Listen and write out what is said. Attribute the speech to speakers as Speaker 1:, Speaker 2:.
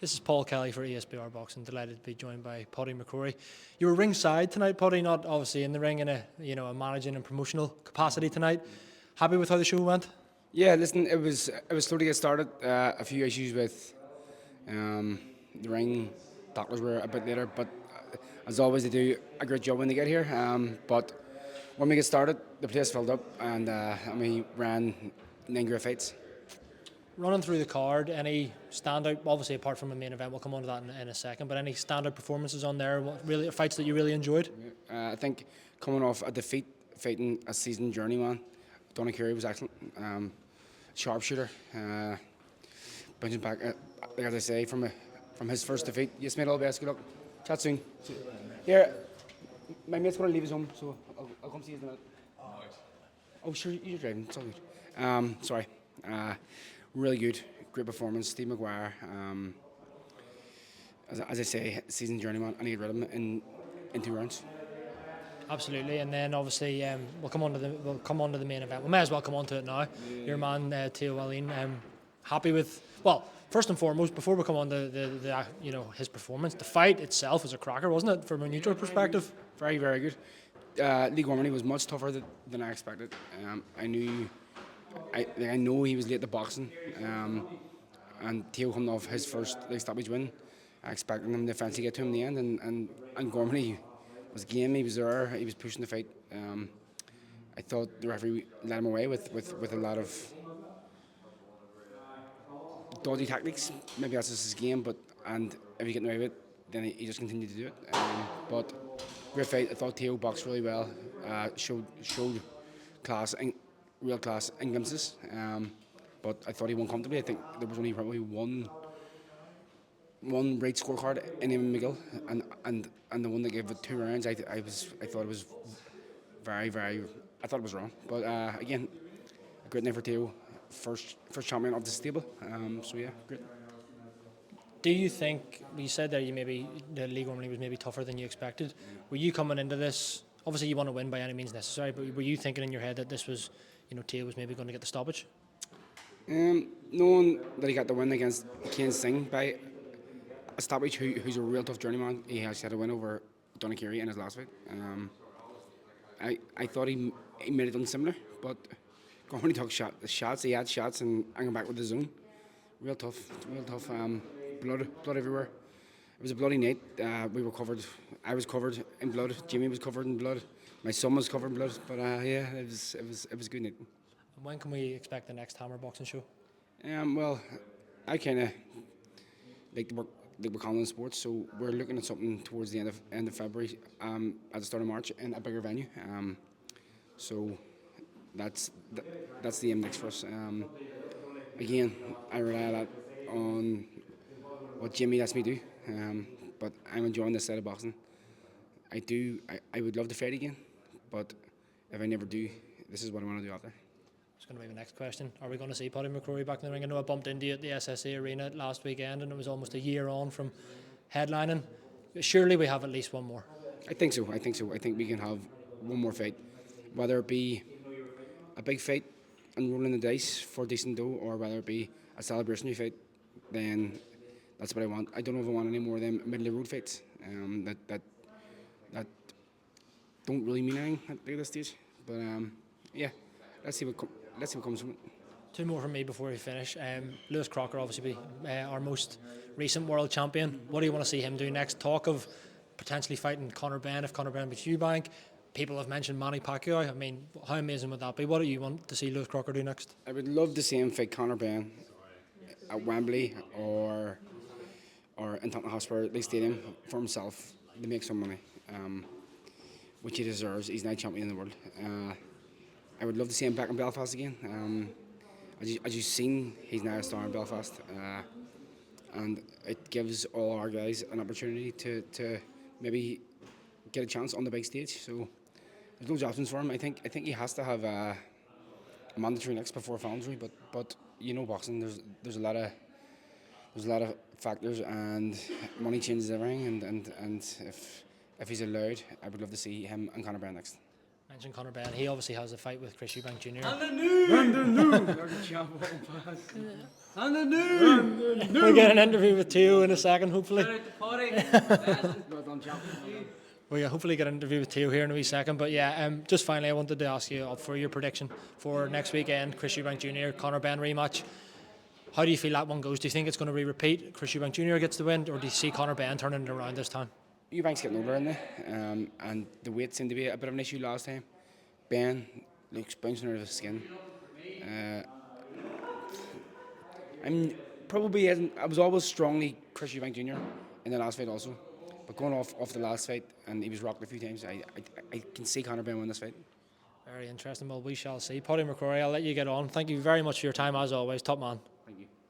Speaker 1: This is Paul Kelly for ESBR Boxing. Delighted to be joined by Pody McCrory. You were ringside tonight, Pody, not obviously in the ring in a managing and promotional capacity tonight. Happy with how the show went?
Speaker 2: Yeah, listen, it was slow to get started. A few issues with the ring. Doctors were a bit later, but as always, they do a great job when they get here. But when we get started, the place filled up, and we ran 9 great fights.
Speaker 1: Running through the card, any standout, obviously apart from the main event, we'll come on to that in a second, but any standout performances on there, fights that you really enjoyed?
Speaker 2: I think coming off a defeat, fighting a seasoned journeyman, McCrory was excellent. Sharpshooter, bouncing back, like as I say, from his first defeat. Yes, mate, all the best. Good luck. Chat soon. Here, my mate's going to leave his home, so I'll come see you in a minute. Oh, sure, you're driving. It's all good. Sorry. Really good, great performance. Steve McGuire, as I say, seasoned journeyman. I need rid of him in 2 rounds.
Speaker 1: Absolutely, and then obviously we'll come on to the main event. We may as well come on to it now. Your man Theo Wallin, happy with, well, first and foremost, before we come on to the his performance, the fight itself was a cracker, wasn't it, from a neutral perspective?
Speaker 2: Very, very good. League Harmony was much tougher than I expected. I know he was late to boxing, and Theo coming off his first stoppage win. I expected him to fancy get to him in the end, and Gormley was game. He was there. He was pushing the fight. I thought the referee let him away with a lot of dodgy tactics. Maybe that's just his game, and if he gets away with it, then he just continued to do it. But great fight. I thought Theo boxed really well. Showed class and real class in glimpses. But I thought he won comfortably. I think there was only probably one right scorecard in Eamon McGill, and the one that gave it 2 rounds. I thought it was very. I thought it was wrong. But again, a great night for Theo, first champion of the stable. So yeah, great.
Speaker 1: Do you think, you said that the league only was maybe tougher than you expected? Were you coming into this, obviously you want to win by any means necessary, but were you thinking in your head that this was, Theo was maybe going to get the stoppage?
Speaker 2: Knowing that he got the win against Kane Singh by a stoppage, who's a real tough journeyman, he actually had a win over McCrory in his last fight. I thought he made it unsimilar, but Conor took shots. He had shots and came back with the zone. Real tough. Blood everywhere. It was a bloody night. We were covered. I was covered in blood. Jimmy was covered in blood. My son was covered in blood. But yeah, it was a good night.
Speaker 1: And when can we expect the next Hammer boxing show?
Speaker 2: Well, I kind of like to work in sports, so we're looking at something towards the end of February, at the start of March in a bigger venue. So that's the aim next for us. Again, I rely a lot on what Jimmy lets me do, but I'm enjoying this side of boxing. I would love to fight again, but if I never do, this is what I want to do after.
Speaker 1: It's going to be my next question. Are we going to see Pody McCrory back in the ring? I know I bumped into you at the SSA Arena last weekend, and it was almost a year on from headlining. Surely we have at least one more.
Speaker 2: I think so. I think we can have one more fight, whether it be a big fight and rolling the dice for decent dough, or whether it be a celebratory fight. Then that's what I want. I don't know if I want any more of them middle of the road fights that don't really mean anything at this stage. But yeah, let's see what comes from it.
Speaker 1: 2 more from me before we finish. Lewis Crocker, obviously our most recent world champion. What do you want to see him do next? Talk of potentially fighting Benn if Benn beats Eubank. People have mentioned Manny Pacquiao. I mean, how amazing would that be? What do you want to see Lewis Crocker do next?
Speaker 2: I would love to see him fight Benn at Wembley or in Tottenham Hotspur Stadium for himself to make some money, which he deserves. He's now champion in the world. I would love to see him back in Belfast again. As you've seen, he's now a star in Belfast, and it gives all our guys an opportunity to maybe get a chance on the big stage. So there's loads of options for him. I think he has to have a mandatory next before voluntary, but boxing, there's a lot of factors, and money changes everything, and if he's allowed, I would love to see him and Benn next.
Speaker 1: Mentioned Conor Benn. He obviously has a fight with Chris Eubank Jr. We'll get an interview with Teo in a second, hopefully. We'll hopefully get an interview with Teo here in a wee second. But yeah, just finally, I wanted to ask you for your prediction for next weekend, Chris Eubank Jr. Conor Benn rematch. How do you feel that one goes? Do you think it's going to repeat? Chris Eubank Jr. gets the win, or do you see Conor Benn turning it around this time?
Speaker 2: Eubank's getting older in there, and the weight seemed to be a bit of an issue last time. Ben looks bouncing out of his skin. I was always strongly Chris Eubank Jr. in the last fight also, but going off the last fight, and he was rocked a few times, I can see Conor Benn win this fight.
Speaker 1: Very interesting. Well, we shall see. Pody McCrory, I'll let you get on. Thank you very much for your time as always. Top man.